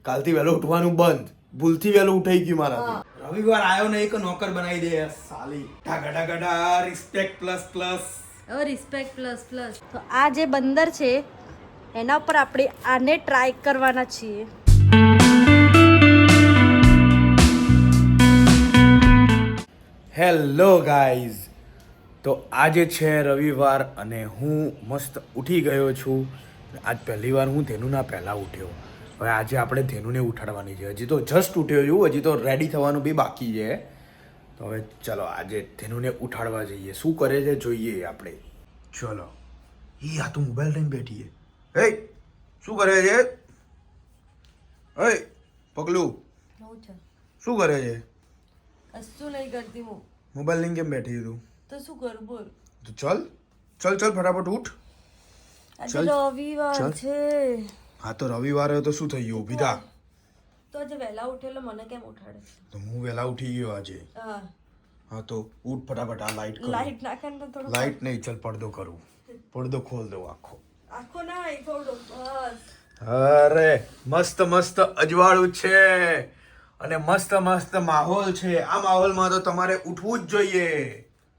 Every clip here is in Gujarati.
કાલથી વહેલો ઉઠવાનું બંધ. ભૂલથી વહેલું ઉઠાઈ ગયું મારાથી. રવિવાર આવ્યો ને એક નોકર બનાવી દે સાલી. ઢાગા ઢાગા રિસ્પેક્ટ પ્લસ પ્લસ. હવે રિસ્પેક્ટ પ્લસ પ્લસ. તો આ જે બંદર છે એના પર આપણે આને ટ્રાય કરવાના છીએ. હેલો ગાઈઝ, તો આજે છે રવિવાર અને હું મસ્ત ઉઠી ગયો છું. આજ પહેલી વાર હું ધેનુના પહેલાં ઉઠ્યો. હવે આજે આપણે ધેનુને ઉઠાડવાની છે. હજી તો જસ્ટ ઉઠ્યો છું, હજી તો રેડી થવાનું બી બાકી છે. તો હવે ચલો આજે ધેનુને ઉઠાડવા જઈએ. શું કરે છે જોઈએ આપણે. ચલો. આ તો મોબાઈલ લઈને બેઠી છે. હે શું કરે છે? હે પગલું શું કરે છે? કશું નહીં કરતી હું. મોબાઈલ લઈને કેમ બેઠી તું? તો શું કરું બોલ. તો ચલ ચલ ચલ ફટાફટ ઉઠ. આજે રવિવાર છે. હા તો રવિવાર તો શું થઈ ગયું? ઊભી થા. તો આજે વહેલા ઉઠેલો મને કેમ ઉઠાડે? તો હું વહેલા ઉઠી ગયો આજે. હા તો ઉઠ ફટાફટ. આ લાઈટ કર. લાઈટ નાખે ને તો થોડું. લાઈટ નહીં, ચલ પડદો કરું. પડદો ખોલ દો આખો. આખો ના થોડો બસ. અરે મસ્ત મસ્ત અજવાળું છે અને મસ્ત મસ્ત માહોલ છે. આ માહોલમાં તો તમારે ઉઠવું જ જોઈએ.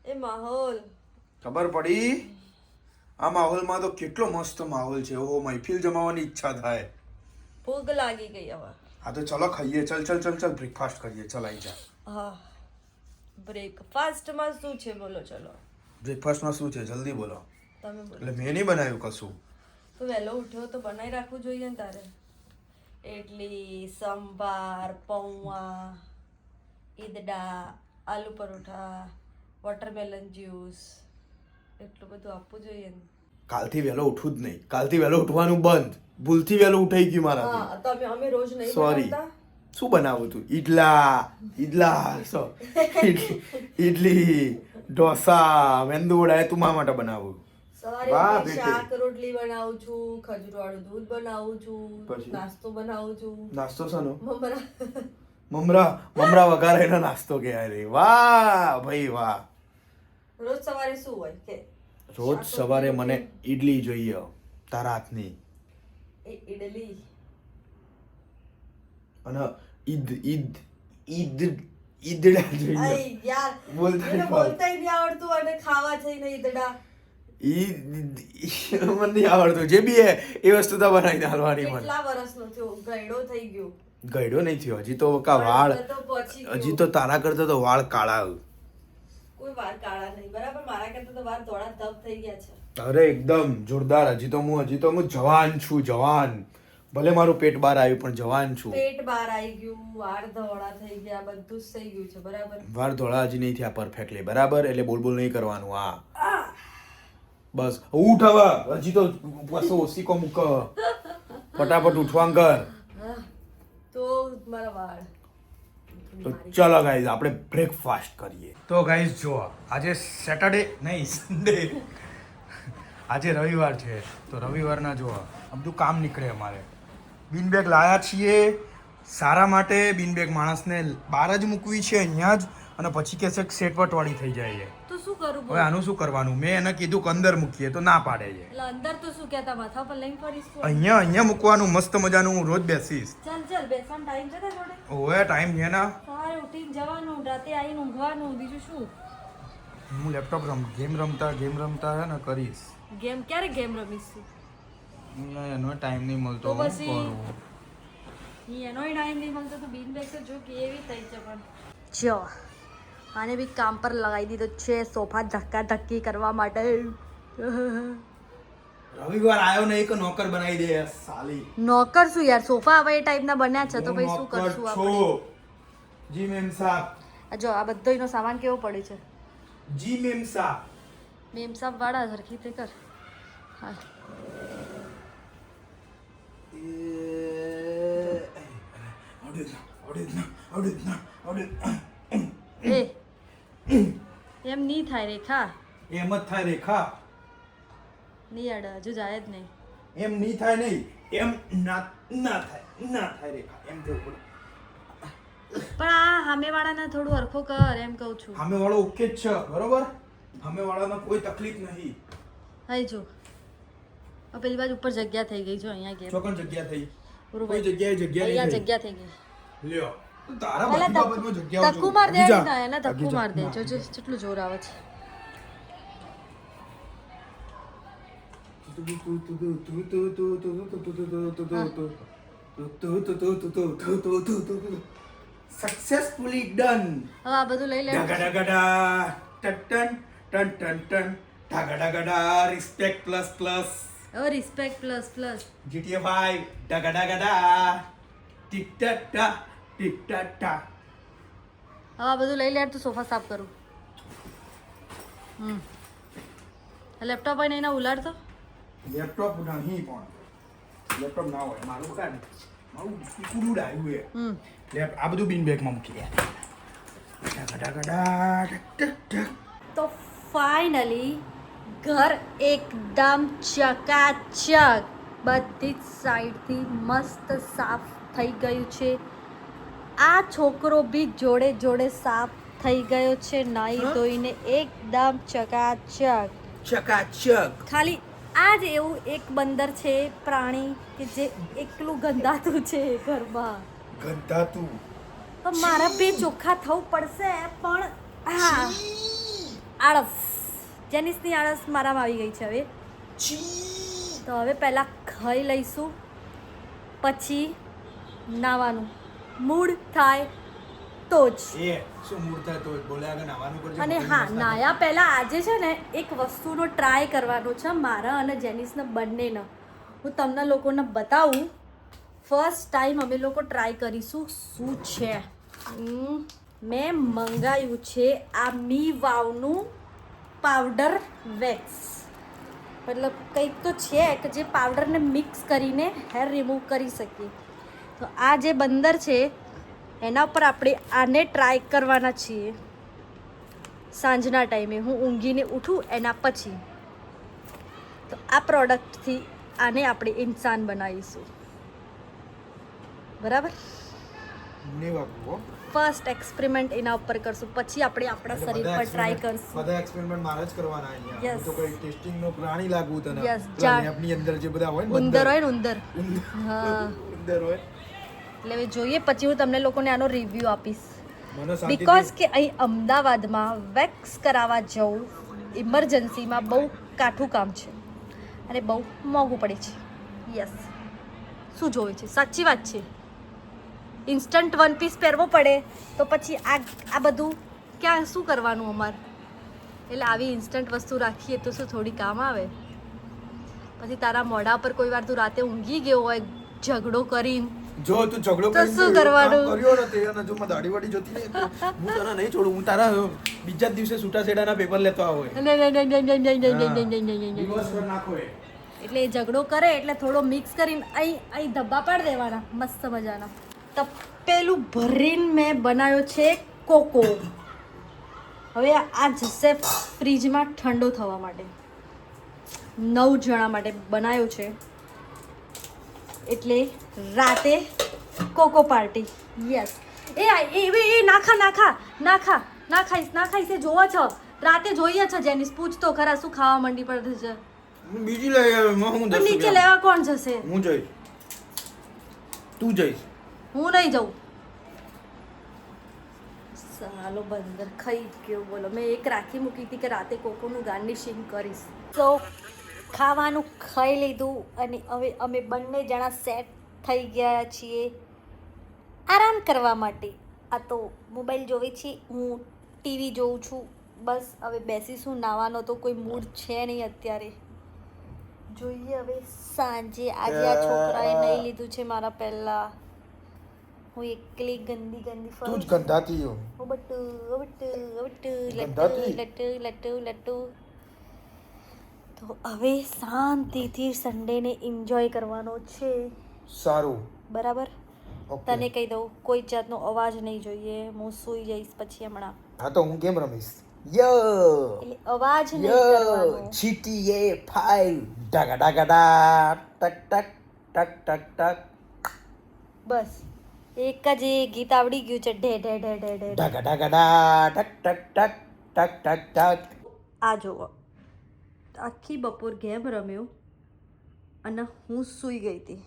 એ માહોલ ખબર પડી? આ માહોલમાં તો કેટલો મસ્ત માહોલ છે. ઓહો, મહેફિલ જમાવાની ઈચ્છા થાય. ભૂખ લાગી ગઈ હવે. હા તો ચલો ખાઈએ. ચલ ચલ ચલ ચલ બ્રેકફાસ્ટ કરીએ. ચલ આઈ જા. હા, બ્રેકફાસ્ટમાં શું છે બોલો? ચલો બ્રેકફાસ્ટમાં શું છે જલ્દી બોલો. તમે બોલો. એટલે મેં નહીં બનાવ્યું કશું. તો વહેલો ઉઠ્યો તો બનાવી રાખવું જોઈએ ને તારે. ઇડલી, સંભાર, પૌવા, ઈદડા, આલુ પરોઠા, વોટરમેલન જ્યુસ, એટલું બધું આપવું જોઈએ ને. કાલથી વહેલો ઉઠવું જ નહીં. કાલથી વહેલો ઉઠવાનું બંધ. ભૂલથી વહેલું ઉઠાઈ ગયું મારાથી. હા, તો અમે રોજ નહીં સોરી. બનાવતા. શું બનાવું તું? ઇડલી, ઢોસા, મેંદુ વડા એ તું મારા માટે બનાવું. સવારે વાહ ઉઠીને બેટી. શાક રોટલી બનાવું છું, ખજૂર વાળું દૂધ બનાવું છું, પછી? નાસ્તો બનાવું છું. નાસ્તો શાનો? મમરા મમરા વઘારેલો નાસ્તો કહેવાય રે. વાહ ભાઈ વાહ. રોજ સવારે શું હોય કે રોજ સવારે મને ઈડલી જોઈએ તારા હાથની. ઇડલી અને ઈદડા જોઈએ. આઈ યાર, બોલતા મને બોલતાય નહીં આવડતું અને ખાવા થઈને ઈદડા. મને નહીં આવડતું. જે બી એ વસ્તુ તો બનાવીને હાલવાની મને. કેટલા વર્ષનો થયો? ગયડો થઈ ગયો. ગયડો નહીં થયો હજી તો. કા વાળ તો પછી ગયો. હજી તો તારા કરતા તો વાળ કાળા. કોઈ વાર કાળા નહીં, બરાબર? મારા કરતા તો વાર ધોળા ધબ થઈ ગયા છે. અરે એકદમ જોરદાર. હજી તો હું જવાન છું. જવાન. ભલે મારું પેટ બહાર આવ્યું પણ જવાન છું. પેટ બહાર આવી ગયું, વાળ ધોળા થઈ ગયા, બધું જ થઈ ગયું છે, બરાબર? વાળ ધોળા હજી નહીં થયા પરફેક્ટલી, બરાબર? એટલે બોલ બોલ નહીં કરવાનું. હા બસ ઉઠ હવે. હજી તો બસો ઓસીકો મૂક. ફટાફટ ઉઠવાન કર. તો મારા વાળ. તો ચલો ગાઈઝ આપણે બ્રેકફાસ્ટ કરીએ. તો ગાઈઝ જો આજે સેટરડે નહીં, સન્ડે. આજે રવિવાર છે તો રવિવારના જો બધું કામ નીકળે અમારે. બિન બેગ લાયા છીએ સારા માટે. બિન બેગ માણસને બહાર જ મૂકવી છે અહીંયા જ, અને પછી કે છે સેટવટવાળી થઈ જાય છે. તો શું કરું? હવે આનું શું કરવાનું? મેં એને કીધું કે અંદર મૂકીએ તો ના પાડે છે. એટલે અંદર તો શું કહેતા, માથા પર લઈને ફરીશ? અહીંયા મૂકવાનું મસ્ત મજાનું. હું રોજ બેસીશ. ચાલ બેસવાનો ટાઈમ છે તારા જોડે? ઓએ ટાઈમ છે ને. સવારે ઉઠીને જવાનું, રાતે આવીને ઊંઘવાનું, બીજું શું? હું લેપટોપ ગેમ રમતા હે ને કરીશ. ગેમ ક્યારે ગેમ રમીશું? એનો ટાઈમ નહીં મળતો. તો પછી એનોય ટાઈમ નહીં મળતો તો બિન બેગ જો કેવી થઈ છે. પણ જો આને બી કામ પર લગાવી દીધો છે સોફા ધક્કા ધક્કી કરવા માટે. રવિવાર આવ્યો ને એક નોકર બનાવી દે સાલી. નોકર શું યાર, સોફા હવે એ ટાઈપના બન્યા છે તો ભાઈ શું કરશું આપણે? જી મેમ સાહેબ. જો આ બધો એનો સામાન કેવો પડે છે. જી મેમ સાહેબ. મેમ સાહેબ વાળા સરખી તે કર. હા એ એમ નહીં થાય રેખા. એમ જ થાય રેખા. નહીં અડ હજુ જાય જ નહીં. એમ નહીં થાય નહીં. એમ ના થાય રેખા. એમ થવું પડે. પણ આ સામેવાળાને થોડું હરખો કર એમ કહું છું. સામેવાળો ઓકે જ છે બરોબર. સામેવાળાને કોઈ તકલીફ નહીં. થઈ જો પેલી બાજુ ઉપર જગ્યા થઈ ગઈ જો અહીંયા ગેપ. ચોકન જગ્યા થઈ. કોઈ જગ્યાએ જગ્યા અહીંયા નહીં જગ્યા થઈ ગઈ થઈ. લ્યો તારા પહેલા બધી બાબતમાં જગ્યાઓ ધક્કુ માર દે આગી જા. ના એને આગી ધક્કુ જા. માર દે જો કેટલું જોર આવે છે સક્સેસફુલી ડન. હવે આ બધું લઈ લે ઢગડગડા ટન ટન ટન ટન ઢગડગડા રિસ્પેક્ટ પ્લસ પ્લસ હવે રિસ્પેક્ટ પ્લસ પ્લસ GTA 5 ઢગડગડા ટિક ટાક ટા ટિક ટાક ટા. હવે આ બધું લઈ લે તો સોફા સાફ કરું લેપટોપ હોય ને એના ઉલાડતો લેપટોપ નહીં પણ લેપટોપ ના હોય મારું કાઢ મારું કુડું ડાયું હે આ બધું બિન બેગમાં મૂકી દે. ઢગડગડા ટક ટક. તો ફાઇનલી ઘર એકદમ ચકાચક બધી જ સાઈડથી મસ્ત સાફ થઈ ગયું છે આ છોકરો બી જોડે જોડે સાફ થઈ ગયો છે નાઈ ધોઈને એકદમ ચકાચક ચકાચક. ખાલી આ જ એવું એક બંદર છે પ્રાણી કે જે એકલું ગંધાતું છે ઘરમાં ગંધાતું. તો મારા બે ચોખ્ખા થવું પડશે પણ હા આળસ જેનિસની આળસ મારામાં આવી ગઈ છે હવે તો હવે પહેલાં ખાઈ લઈશું પછી નાવાનું મૂડ થાય તો જ એ શું મૂડ થાય તો બોલ્યા આગળ નાવાનું કરજો. અને હા નાયા પહેલાં આજે છે ને એક વસ્તુનો ટ્રાય કરવાનો છે મારા અને જેનિસને બંનેનો હું તમને લોકોને બતાવું ફર્સ્ટ ટાઈમ અમે લોકો ટ્રાય કરીશું શું છે મેં મંગાવ્યું છે આ મી વાવનું પાવડર વેક્સ મતલબ કંઈક તો છે કે જે પાવડરને મિક્સ કરીને હેર રિમૂવ કરી શકીએ તો આ જે બંદર છે એના ઉપર આપણે આને ટ્રાય કરવાના છીએ સાંજના ટાઈમે હું ઊંઘીને ઉઠું એના પછી તો આ પ્રોડક્ટથી આને આપણે ઇન્સાન બનાવીશું બરાબર ને વાગવો. ફર્સ્ટ એક્સપેરિમેન્ટ એના ઉપર કરશું પછી આપણે આપણા શરીર પર ટ્રાય કરશું બધા એક્સપેરિમેન્ટ મારે જ કરવાના અહીંયા. Yes. હું તો કોઈ ટેસ્ટિંગ નો પ્રાણી લાગુ તને. Yes, પેલા જાણ. લેબની અંદર જે બધા હોય ને ઉંદર હોય ને ઉંદર હા ઉંદર હોય. એટલે હવે જોઈએ પછી હું તમને લોકોને આનો રિવ્યૂ આપીશ મને બિકોઝ કે અહીં અમદાવાદમાં વેક્સ કરાવવા જવું ઇમરજન્સીમાં બહુ કાઠું કામ છે અને બહુ મોંઘું પડે છે યસ શું જોવે છે સાચી વાત છે ઇન્સ્ટન્ટ વન પીસ પહેરવો પડે તો પછી આ બધું ક્યાં શું કરવાનું અમારે એટલે આવી ઇન્સ્ટન્ટ વસ્તુ રાખીએ તો શું થોડી કામ આવે પછી તારા મોઢા પર કોઈ વાર તું રાતે ઊંઘી ગયો હોય ઝઘડો કરીને જો તું ઝઘડો તો કરીને શું એવું કરવાનું? કામ કર્યો ને તે અને જો મારી દાઢી વાડી જોતી નહીં તો હું તને નહીં છોડું. હું તારા બીજા જ દિવસે છૂટા છેડાના પેપર લેતો આવો દિવસ પર નાખો એ. એટલે એ ઝઘડો કરે એટલે થોડો મિક્સ કરીને અહીં ધબ્બા પાડી દેવાના મસ્ત મજાના તપેલું ભરીને મેં બનાવ્યો છે કોકો હવે આ જશે ફ્રીજમાં ઠંડો થવા માટે 9 જણા માટે બનાવ્યો છે એટલે રાતે કોકો પાર્ટી યસ એ નાખાઈશ જોવા છો રાતે જોઈએ છે જેનિસ પૂછતો ખરા શું ખાવા માંડી પડે છે હું બીજી લઈ આવ્યો. હું તો 10 નીચે રૂપિયા. લેવા કોણ જશે હું જઈશ. તું જઈશ. હું નહીં જાઉં સાલો બંદર ખાઈ ગયો બોલો મેં એક રાખી મૂકી હતી કે રાતે કોકોનું ગાર્નિશિંગ કરીશ તો ખાવાનું ખાઈ લીધું અને હવે અમે બંને જણા સેટ થઈ ગયા છીએ આરામ કરવા માટે આ તો મોબાઈલ જોવે છે હું ટીવી જોઉં છું બસ હવે બેસીશું નાવાનો તો કોઈ મૂડ છે નહીં અત્યારે જોઈએ હવે સાંજે આજે આ છોકરાએ નહીં લીધું છે મારા પહેલા હું એકલી ગંદી તું જ ફરું ગંધાતી હો. બટુ બટુ બટુ ગંધાતી? લટુ લટુ લટુ તો હવે શાંતિથી સન્ડેને એન્જોય કરવાનો છે સારું. બરાબર ઓકે. તને કહી દઉં કોઈ જાતનો અવાજ નહીં જોઈએ હું સૂઈ જઈશ પછી હમણાં હા તો હું કેમ રમીશ? યો એટલે અવાજ નહીં યો કરવાનો GTA 5 ડાગા ડાગા ડા ટક ટક ટક ટક ટક બસ એક જ એ ગીત આવડી ગયું છે ઢે ઢે ઢે ઢે ઢે ડાગા ડાગા ડા ટક ટક ટક ટક ટક ટક. આ જુઓ આખી બપોર ગેમ રમ્યો અને હું સૂઈ ગઈ હતી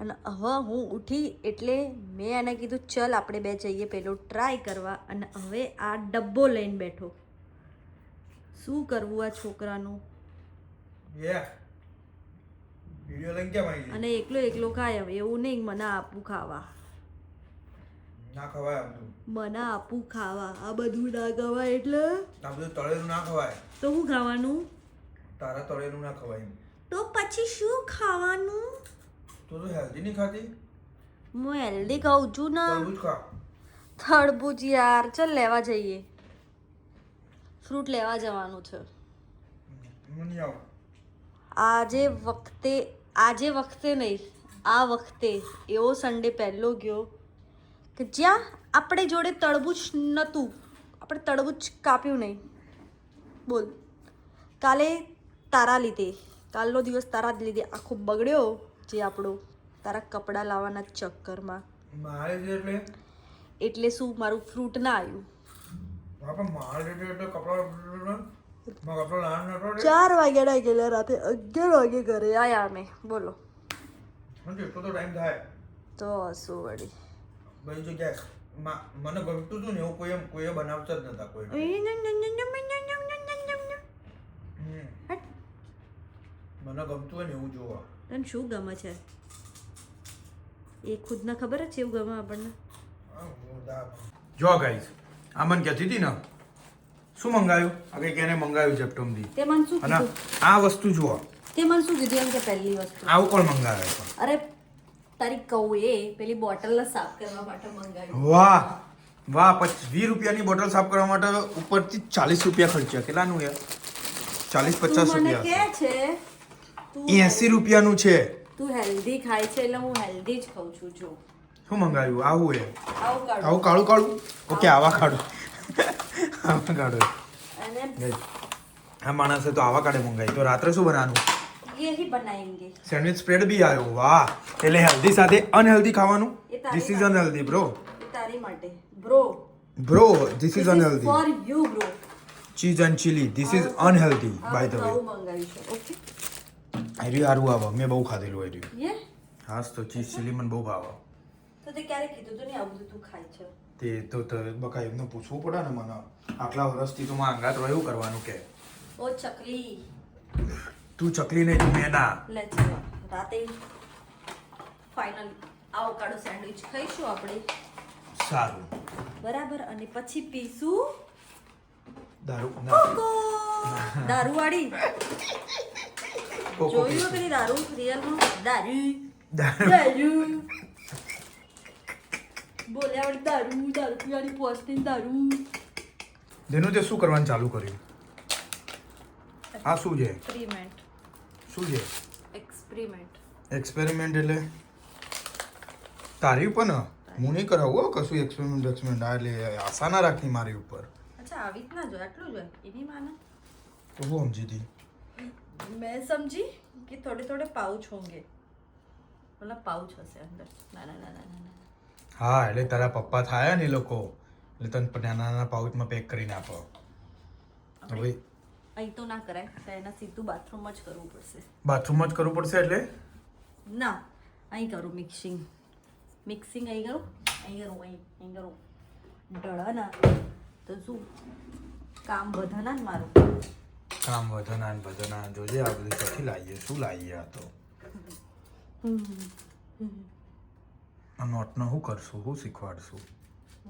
અને હવે હું ઉઠી એટલે મેં એને કીધું ચલ આપણે બે જઈએ પેલો ટ્રાય કરવા. અને હવે આ ડબ્બો લઈને બેઠો. શું કરવું આ છોકરાનું? વિડિયો લઈને કેમ આવી અને એકલો એકલો ખાય હવે એવું નહીં મને આપવું ખાવા. ના ખવાય આ બધું. મને આપવું ખાવા. આ બધું ના ખવાય એટલે આ બધું તળેલું ના ખવાય. તો શું ખાવાનું? તારા તળેલું ના ખવાય. તો પછી શું ખાવાનું? તું તો હેલ્ધી નહીં ખાતી. હું હેલ્ધી ખાઉં છું ને. તરબૂચ ખા. તરબૂચ યાર, ચાલ લેવા જઈએ. ફ્રૂટ લેવા જવાનું છે મને આવ. આજે વખતે નહીં, આ વખતે એવો સન્ડે પહેલો ગયો કે જ્યાં આપણે જોડે તરબૂચ નહોતું, આપણે તરબૂચ કાપ્યું નહીં. બોલ, કાલે તારા લીધે, કાલનો દિવસ તારા જ લીધે આખો બગડ્યો. જે આપણો તારા કપડાં લાવવાના ચક્કરમાં. મારે જે એટલે શું મારું ફ્રૂટ ના આવ્યું? મારે એટલે કપડા 4 વાગ્યાના ગયેલા, રાતે 11 વાગે ઘરે આયા અમે. બોલો એટલો તો ટાઈમ થાય તો શું વળી. બધી જગ્યાએ મને ગમતું હતું ને એવું કોઈએ બનાવતા જ નતા કોઈ. મને ગમતું હોય ને એવું જોવા. તને શું ગમે છે એ ખુદને ખબર જ છે એવું ગમે આપણને. જો ગાઈસ, આ મને કહેતી હતી ને શું મંગાવ્યું? આ કંઈક એને મંગાવ્યું જેપ્ટોમથી. તે મને શું અને કીધું? આ વસ્તુ જુઓ. તે મને શું કીધું એમ કે પહેલી વસ્તુ આવું કોણ મંગાવે છે? અરે તારી કહું એ પેલી બોટલ સાફ કરવા માટે મંગાવી. વાહ વાહ, 20 રૂપિયાની બોટલ સાફ કરવા માટે ઉપરથી 40 રૂપિયા ખર્ચ્યા. કેટલાનું યાર? 40-50 મને રૂપિયા. કે છે તું 80 રૂપિયાનું છે. તું હેલ્ધી ખાય છે એટલે હું હેલ્ધી જ ખાઉં છું. જો શું મંગાવ્યું? આવું એ આવું કાઢું. આવું કાળું કાળું. ઓકે, આવા કાઢું. આવા કાઢું. અને આ માણસે તો આવા કાઢે મંગાવી. તો રાત્રે શું બનાવવાનું? ये ही बनाएंगे. સેન્ડવિચ સ્પ્રેડ બી આવ્યો. વાહ, એટલે હેલ્ધી સાથે અનહેલ્ધી ખાવાનું. એ તારી ધીસ ઇઝ અનહેલ્ધી બ્રો. એ તારી માટે bro. Bro, this is unhealthy. For you bro. Cheese and chilli, this is unhealthy by the way. આવું મંગાવ્યું છે. ઓકે, આર્યું સારું આવે. મેં બહુ ખાધેલું આર્યું. યે હાસ તો ચીઝ ચીલી મને બહુ ભાવે. તો તે ક્યારે કીધું તું ને આવું બધું તું ખાય છે? તે તો બકા એમને પૂછવું પડે ને મને. આટલા વર્ષથી તો માં અંગાત રહ્યું કરવાનું કે ઓ ચકલી, તું ચકલી નહીં, તું મેના. લે ચલો રાતે ફાઇનલ આવોકાડો સેન્ડવિચ ખાઈશું આપણે. સારું. બરાબર. અને પછી પીશું દારૂ ના. કોકો. દારૂવાળી કોકો જોયું પેલી દારૂ રિયલમાં દારૂ દારૂ. દારૂ બોલ્યા વળી દારૂ દારૂ પીવાની પોસ્ટિંગ દારૂ. જેનું તે શું કરવાનું ચાલુ કર્યું? આ શું છે? એક્સપેરિમેન્ટ. શું છે એક્સપેરિમેન્ટ. એક્સપેરિમેન્ટ? એટલે તારી ઉપર ને હું નહીં કરાવું હો કશું એક્સપેરિમેન્ટ. આ એટલે આશા ના રાખી મારી ઉપર. અચ્છા, આવી જ ના જો, આટલું જ હોય એની માને. તો હું સમજી હતી. मैं समझी कि थोड़े थोड़े पाउच होंगे. मतलब पाउच हसे अंदर. ना ना ना ना ना ना. હા, એટલે તારા પપ્પા થાય ને એ લોકો એટલે તને નાના નાના પાઉચમાં પેક કરીને આપો. હવે અહીં તો ના કરાય, તો એના સીધું બાથરૂમમાં જ કરવું પડશે. બાથરૂમમાં જ કરવું પડશે. એટલે ના, અહીં કરું મિક્સિંગ. મિક્સિંગ અહીં કરું, અહીં કરું, અહીં કરું. ઢળા ના તો શું કામ વધે ના ને મારું. કામ વધના ને વધના. જોજે આ બધું ક્યાંથી લાવીએ, શું લાવીએ? આ તો આ નોટનો શું કરશું? શું શીખવાડશું?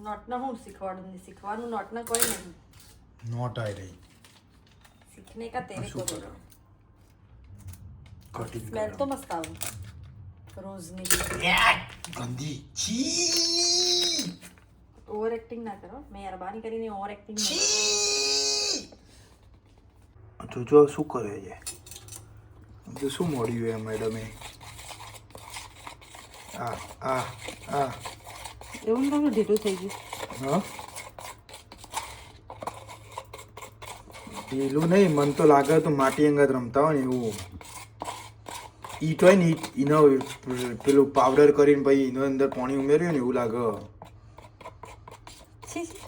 નોટના હું શીખવાડું નહીં. શીખવાનું નોટના કોઈ નહીં. નોટ આવી રહી. सीखने का तेरे को શું दे. કટિંગ स्मेल तो मस्त आવું રોજની. ગંદી. છી. ઓવર એક્ટિંગ ના કરો, મહેરબાની કરીને ઓવર એક્ટિંગ ના કરો. તો જો શું કરે છે? તો શું મોડ્યું એ મેડમે? આ આ આ એવું ને ઢીલું થઈ ગયું. હા, પેલું નહીં, મને તો લાગે તો માટી અંગાત રમતા હોય ને એવું. ઈટ હોય ને ઈટ, એનો પેલું પાવડર કરીને પછી એનો અંદર પાણી ઉમેર્યું ને એવું લાગે. છી છી.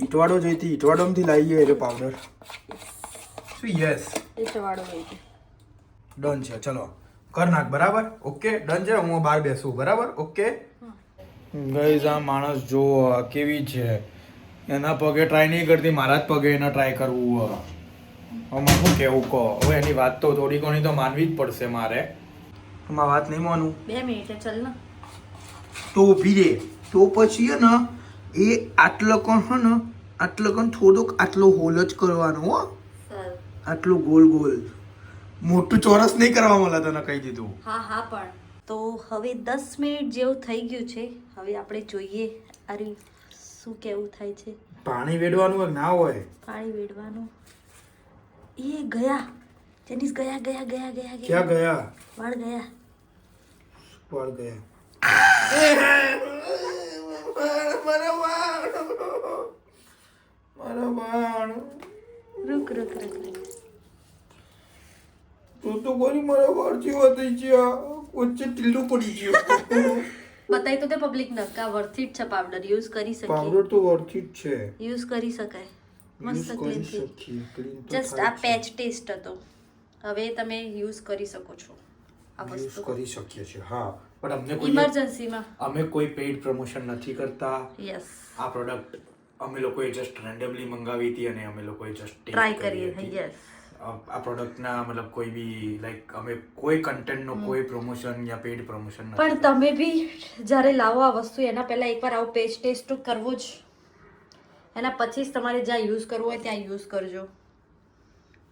ઈટવાડો જઈતી, ઈટવાડોમાંથી લાવી ગયો એટલે પાવડર. શું? યસ, એ ચવાડો હોય છે. ડન છે. ચલો કર નાખ બરાબર. ઓકે ડન છે. હું બહાર બેસું બરાબર. ઓકે ગાઈઝ આ માણસ જો કેવી છે, એના પગે ટ્રાય નહીં કરતી, મારા જ પગે એને ટ્રાય કરવું. હવે શું કેવું કહો. હવે એની વાત તો થોડી ઘણી તો માનવી જ પડશે મારે. એમાં વાત નહીં માનું 2 મિનિટ ચાલ ને. તો ઊભી રે. તો પછી હે ને એ આટલો કોણ હે ને આટલો કોણ થોડોક આટલો હોલ જ કરવાનો હો. સારું. આટલું ગોલ ગોલ, મોટું ચોરસ નહીં કરવા મળે, તને કહી દીધું. હા પણ તો હવે 10 મિનિટ જેવું થઈ ગયું છે. હવે આપણે જોઈએ અરે શું કેવું થાય છે. પાણી વેડવાનું હોય ના હોય. પાણી વેડવાનું એ ગયા જેનિસ ગયા ગયા ગયા ગયા ક્યાં ગયા? વાળ ગયા. વાળ ગયા. રૂક રૂક રૂક રૂક. તું તો કોની મારા વાળ જેવા થઈ ગયા, વચ્ચે ટીલું પડી ગયું. બતાઈ તો તે પબ્લિક ન કા વર્થ ઇટ છે. પાવડર યુઝ કરી શકીએ. પાવડર તો વર્થી જ છે. યુઝ કરી શકાય. મસ્ત Use ક્લીન કરી થઈ. શકીએ. Clean તો જસ્ટ થાય આ જ પેચ ટેસ્ટ હતો. હવે તમે યુઝ કરી શકો છો આ છે. Use વસ્તુ કરી શકીએ છીએ. હા પણ અમને કોઈ ઇમરજન્સીમાં. અમે કોઈ પેઇડ પ્રમોશન નથી કરતા. યસ આ પ્રોડક્ટ અમે લોકોએ જસ્ટ રેન્ડમલી મંગાવી હતી અને અમે લોકોએ જસ્ટ ટ્રાય કરીએ. યસ આ પ્રોડક્ટના મતલબ કોઈ બી લાઈક અમે કોઈ કન્ટેન્ટનો કોઈ પ્રમોશન યા પેઇડ પ્રમોશન નથી. પણ તમે બી જ્યારે લાવો આ વસ્તુ એના પહેલા એકવાર આવો પેચ ટેસ્ટ તો કરવો જ. એના પછી જ તમારે જ્યાં યુઝ કરવું હોય ત્યાં યુઝ કરજો.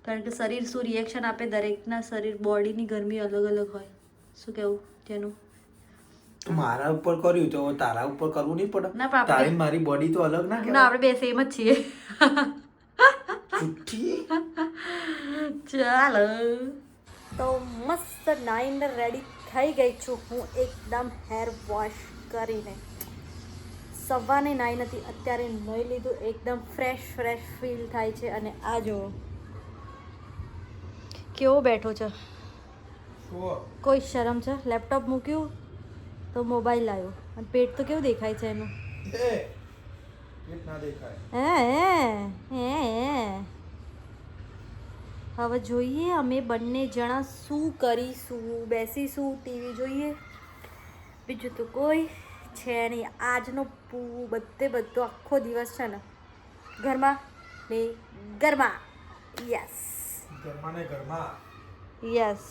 કારણ કે શરીર શું રિએક્શન આપે, દરેકના શરીર બોડીની ગરમી અલગ અલગ હોય. શું કેવું તેનું? મારા ઉપર કર્યું તો તારા ઉપર કરવું નહીં પડે. ના, પણ આપણે- તારી મારી બોડી તો અલગ ના ના કહેવાય. આપણે બે સેમ જ છીએ. જુઠ્ઠી. ચાલો તો મસ્ત નાઈને રેડી થઈ ગઈ છું હું એકદમ હેર વોશ કરીને. સવારે નાઈ નથી, અત્યારે નાઈ લીધું. એકદમ ફ્રેશ ફીલ થાય છે. અને આ જો કેવો બેઠો છે, કોઈ શરમ છે? લેપટોપ મૂક્યું તો મોબાઈલ આવ્યો અને પેટ તો કેવું દેખાય છે એનું. ના દેખાય. હે હવે જોઈએ અમે બંને જણા શું કરીશું. બેસીશું, ટીવી જોઈએ, બીજું તો કોઈ છે નહીં. આજનો બધો આખો દિવસ છે ને ઘરમાં ને ઘરમાં. યસ ઘરમાં ને ઘરમાં. યસ